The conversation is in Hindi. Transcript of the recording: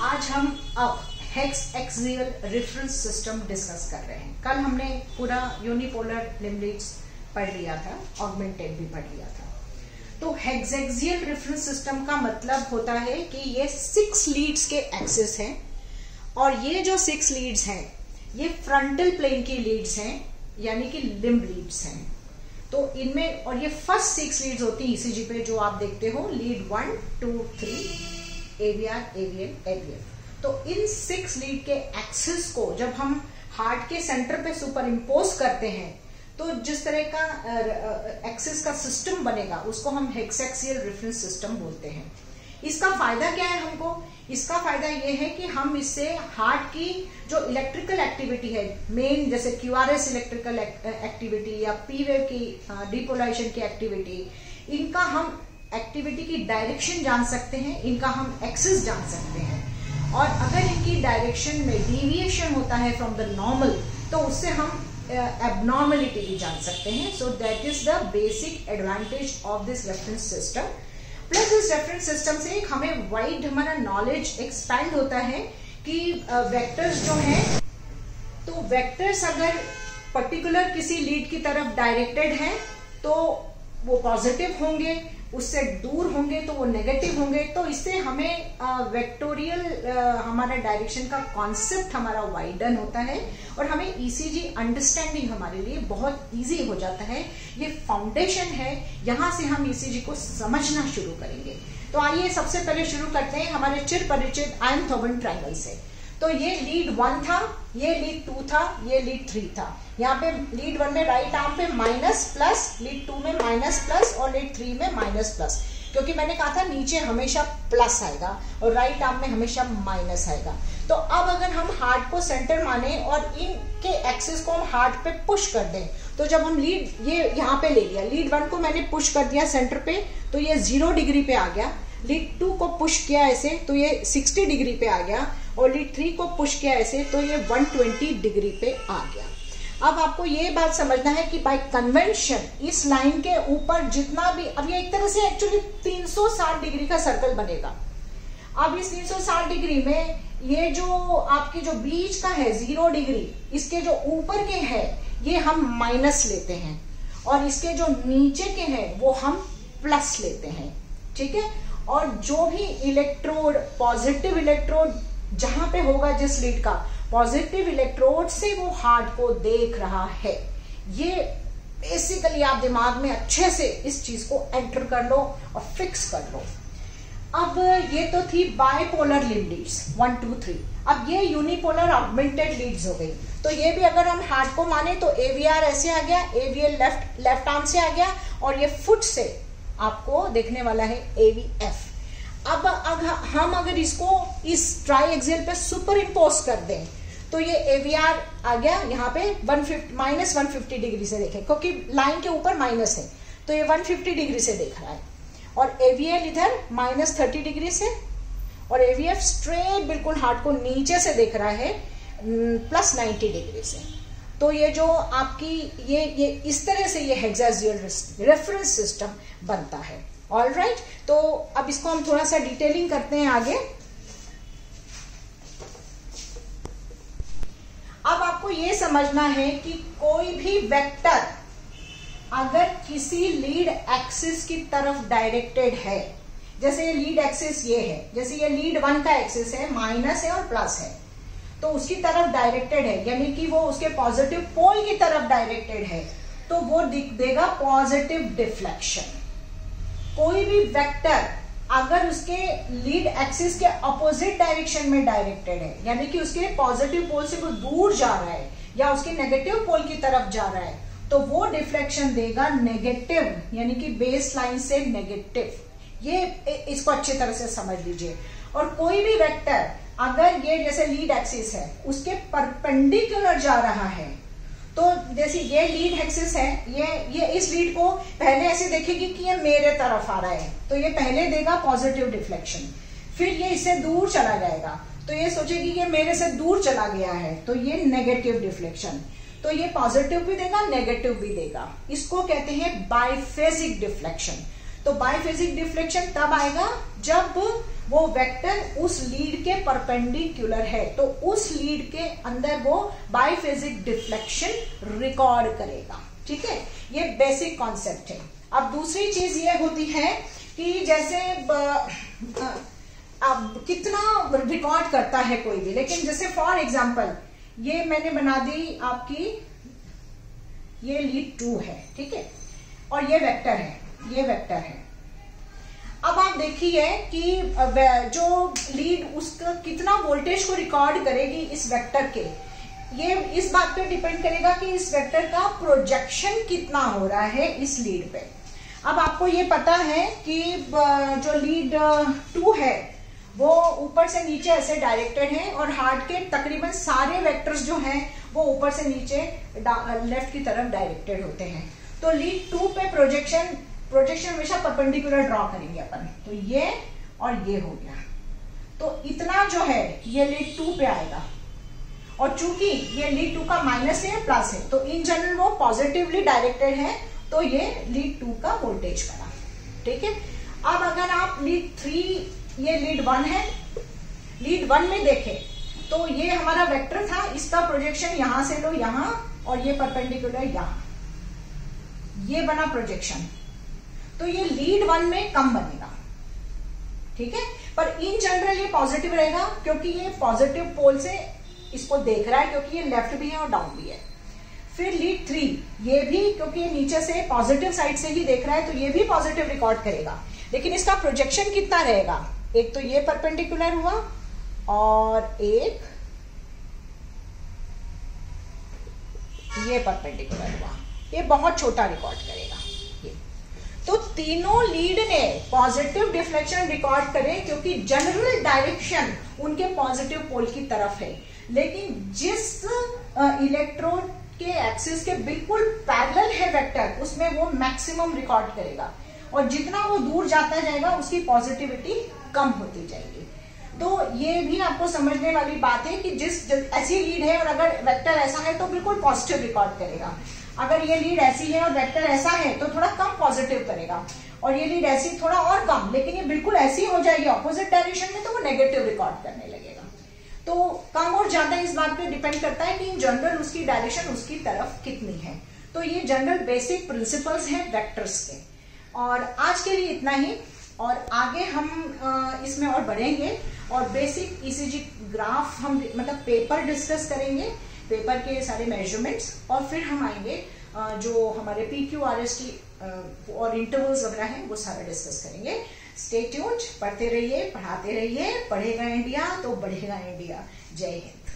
आज हम अब hex axial reference system discuss कर रहे हैं। कल हमने पूरा यूनिपोलर लिम्ब लीड्स पढ़ लिया था, ऑगमेंटेड भी पढ़ लिया था। तो हेक्साक्सियल रेफरेंस सिस्टम का मतलब होता है कि ये 6 लीड्स के एक्सिस हैं और ये जो 6 लीड्स हैं ये फ्रंटल प्लेन की लीड्स हैं, यानी कि लिम्ब लीड्स हैं। तो इनमें और ये फर्स्ट 6 लीड्स होती है ईसीजी पे, जो आप देखते हो लीड 1, 2, 3 AVR, AVN, AVF। तो इन 6 लीड के एक्सिस को जब हम हार्ट के सेंटर पे सुपर इम्पोज करते हैं तो जिस तरह का एक्सिस का सिस्टम बनेगा उसको हम हेक्साक्सियल रेफरेंस सिस्टम बोलते हैं। इसका फायदा क्या है हमको? इसका फायदा ये है कि हम इससे हार्ट की जो इलेक्ट्रिकल एक्टिविटी है, मेन जैसे QRS इलेक्ट्रिकल एक्टिविटी या P वेव की डिपोलाइजेशन की एक्टिविटी, इनका हम एक्टिविटी की डायरेक्शन जान सकते हैं, इनका हम एक्सिस जान सकते हैं। और अगर इनकी डायरेक्शन में डिविएशन होता है फ्रॉम द नॉर्मल तो उससे हम एबनॉर्मलिटी भी जान सकते हैं। So that is the basic advantage of this reference system. Plus इस रेफरेंस सिस्टम से हमें वाइड हमारा नॉलेज एक्सपैंड होता है कि वेक्टर्स जो हैं, तो वेक्टर्स अगर पर्टिकुलर किसी लीड की तरफ डायरेक्टेड हैं तो वो पॉजिटिव होंगे, उससे दूर होंगे तो वो नेगेटिव होंगे। तो इससे हमें वेक्टोरियल हमारा डायरेक्शन का कॉन्सेप्ट हमारा वाइडन होता है और हमें ईसीजी अंडरस्टैंडिंग हमारे लिए बहुत इजी हो जाता है। ये फाउंडेशन है, यहाँ से हम ईसीजी को समझना शुरू करेंगे। तो आइए सबसे पहले शुरू करते हैं हमारे चिर परिचित आयन-थोबन ट्रायंगल से। तो ये लीड 1 था, ये लीड 2 था, ये लीड 3 था। यहाँ पे लीड 1 में राइट आर्म पे माइनस प्लस, लीड 2 में माइनस प्लस और लीड 3 में माइनस प्लस, क्योंकि मैंने कहा था नीचे हमेशा प्लस आएगा और राइट आर्म में हमेशा माइनस आएगा। तो अब अगर हम हार्ट को सेंटर माने और इनके एक्सिस को हम हार्ट पे पुश कर दें, तो जब हम लीड ये यहाँ पे ले लिया, लीड 1 को मैंने पुश कर दिया सेंटर पे तो ये 0 डिग्री पे आ गया। लीड 2 को पुश किया ऐसे तो ये 60 डिग्री पे आ गया और लीड 3 को पुश किया ऐसे तो ये 120 डिग्री पे आ गया। अब आपको ये बात समझना है कि बाय कन्वेंशन इस लाइन के ऊपर जितना भी, अब ये एक तरह से एक्चुअली 360 डिग्री का सर्कल बनेगा। अब इस 360 डिग्री में ये जो आपकी जो बीच का है 0 डिग्री, इसके जो ऊपर के है ये हम माइनस लेते हैं और इसके जो नीचे के हैं वो हम प्लस लेते हैं, ठीक है। और जो भी इलेक्ट्रोड, पॉजिटिव इलेक्ट्रोड जहां पे होगा जिस लीड का, पॉजिटिव इलेक्ट्रोड से वो हार्ट को देख रहा है। ये बेसिकली आप दिमाग में अच्छे से इस चीज को एंटर कर लो और फिक्स कर लो। अब ये तो थी बायपोलर लिम्ब लीड्स 1, 2, 3। अब ये यूनिपोलर ऑगमेंटेड लीड्स हो गई। तो ये भी अगर हम हार्ट को माने तो AVR ऐसे आ गया, AVL लेफ्ट आर्म से आ गया और ये फुट से आपको देखने वाला है AVF। अब हम अगर इसको इस ट्राई एक्सियल पे सुपर इम्पोज कर दें तो ये AVR आ गया यहाँ पे -150 डिग्री से देखें, क्योंकि लाइन के ऊपर माइनस है तो ये 150 डिग्री से देख रहा है। और AVL इधर -30 डिग्री से और AVF स्ट्रेट बिल्कुल हार्ट को नीचे से देख रहा है +90 डिग्री से। तो ये जो आपकी ये इस तरह से ये हेक्साक्सियल रेफरेंस सिस्टम बनता है। ऑल राइट, तो अब इसको हम थोड़ा सा डिटेलिंग करते हैं आगे। अब आपको ये समझना है कि कोई भी वेक्टर अगर किसी लीड एक्सिस की तरफ डायरेक्टेड है, जैसे ये लीड एक्सिस ये है, जैसे ये लीड 1 का एक्सिस है, माइनस है और प्लस है, तो उसकी तरफ डायरेक्टेड है, यानी कि वो उसके पॉजिटिव पोल की तरफ डायरेक्टेड है, तो वो देगा पॉजिटिव डिफ्लेक्शन। कोई भी वेक्टर अगर उसके लीड एक्सिस के अपोजिट डायरेक्शन में डायरेक्टेड है, यानी कि उसके पॉजिटिव पोल से वो दूर जा रहा है या उसके नेगेटिव पोल की तरफ जा रहा है, तो वो डिफ्लेक्शन देगा नेगेटिव, यानी कि बेस लाइन से नेगेटिव। ये इसको अच्छी तरह से समझ लीजिए। और कोई भी वेक्टर अगर ये जैसे लीड एक्सिस है उसके परपेंडिकुलर जा रहा है, तो जैसे ये लीड एक्सिस है, ये इस लीड को पहले ऐसे देखेगी कि ये मेरे तरफ आ रहा है तो ये पहले देगा पॉजिटिव डिफ्लेक्शन। फिर ये इससे दूर चला जाएगा तो ये सोचेगी कि मेरे से दूर चला गया है तो ये नेगेटिव डिफ्लेक्शन। तो ये पॉजिटिव भी देगा, नेगेटिव भी देगा। इसको कहते हैं बाइफेजिक डिफ्लेक्शन। तो बाइफेजिक डिफ्लेक्शन तब आएगा जब वो वेक्टर उस लीड के परपेंडिकुलर है, तो उस लीड के अंदर वो बाइफेजिक डिफ्लेक्शन रिकॉर्ड करेगा। ठीक है, ये बेसिक कॉन्सेप्ट है। अब दूसरी चीज ये होती है कि जैसे अब कितना रिकॉर्ड करता है कोई भी, लेकिन जैसे फॉर एग्जांपल ये मैंने बना दी आपकी, ये लीड 2 है, ठीक है, और ये वेक्टर है, ये वेक्टर है। अब आप देखिए कि जो लीड उसका कितना वोल्टेज को रिकॉर्ड करेगी इस वेक्टर के, ये इस बात पे डिपेंड करेगा कि इस वेक्टर का प्रोजेक्शन कितना हो रहा है इस लीड पे। अब आपको ये पता है कि जो लीड 2 है वो ऊपर से नीचे ऐसे डायरेक्टेड है, और हार्ट के तकरीबन सारे वेक्टर्स जो हैं वो ऊपर से नीचे लेफ्ट की तरफ डायरेक्टेड होते हैं। तो लीड 2 पे प्रोजेक्शन हमेशा परपेंडिकुलर ड्रॉ करेंगे अपन, तो ये और ये हो गया, तो इतना जो है ये लीड 2 पे आएगा, और चूंकि ये लीड 2 का माइनस है प्लस है, तो इन जनरल वो पॉजिटिवली डायरेक्टेड है, तो ये लीड 2 का वोल्टेज बना। ठीक है, अब अगर आप लीड 3, ये लीड 1 है, लीड 1 में देखें तो ये हमारा वेक्टर था, इसका प्रोजेक्शन यहां से लो यहां, और ये परपेंडिकुलर यहां, ये बना प्रोजेक्शन, तो ये लीड 1 में कम बनेगा। ठीक है, पर इन जनरल ये पॉजिटिव रहेगा क्योंकि ये पॉजिटिव पोल से इसको देख रहा है, क्योंकि ये लेफ्ट भी है और डाउन भी है। फिर लीड 3, ये भी क्योंकि ये नीचे से पॉजिटिव साइड से ही देख रहा है, तो ये भी पॉजिटिव रिकॉर्ड करेगा, लेकिन इसका प्रोजेक्शन कितना रहेगा, एक तो ये परपेंडिकुलर हुआ और एक ये परपेंडिकुलर हुआ, ये बहुत छोटा रिकॉर्ड करेगा। ये तो तीनों लीड ने पॉजिटिव डिफ्लेक्शन रिकॉर्ड करे, क्योंकि जनरल डायरेक्शन उनके पॉजिटिव पोल की तरफ है, लेकिन जिस इलेक्ट्रोड के एक्सिस के बिल्कुल पैरेलल है वेक्टर, उसमें वो मैक्सिमम रिकॉर्ड करेगा, और जितना वो दूर जाता जाएगा उसकी पॉजिटिविटी कम होती जाएगी। तो ये भी आपको समझने वाली बात है कि जिस ऐसी लीड है और अगर वेक्टर ऐसा है तो बिल्कुल पॉजिटिव रिकॉर्ड करेगा, अगर ये लीड ऐसी है और वेक्टर ऐसा है तो थोड़ा कम पॉजिटिव करेगा, और ये लीड ऐसी थोड़ा और कम, लेकिन ये बिल्कुल ऐसी हो जाएगी ऑपोजिट डायरेक्शन में तो वो नेगेटिव रिकॉर्ड करने लगेगा। तो कम और ज्यादा इस बात पे डिपेंड करता है कि इन जनरल उसकी डायरेक्शन उसकी तरफ कितनी है। तो ये जनरल बेसिक प्रिंसिपल्स हैं वेक्टर्स के, और आज के लिए इतना ही, और आगे हम इसमें और बढ़ेंगे और बेसिक ईसीजी ग्राफ हम मतलब पेपर डिस्कस करेंगे, पेपर के सारे मेजरमेंट्स, और फिर हम आएंगे जो हमारे PQ RST और इंटरवल्स वगैरह हैं वो सारा डिस्कस करेंगे। स्टे ट्यून्ड, पढ़ते रहिए, पढ़ाते रहिए, पढ़ेगा इंडिया तो बढ़ेगा इंडिया। जय हिंद।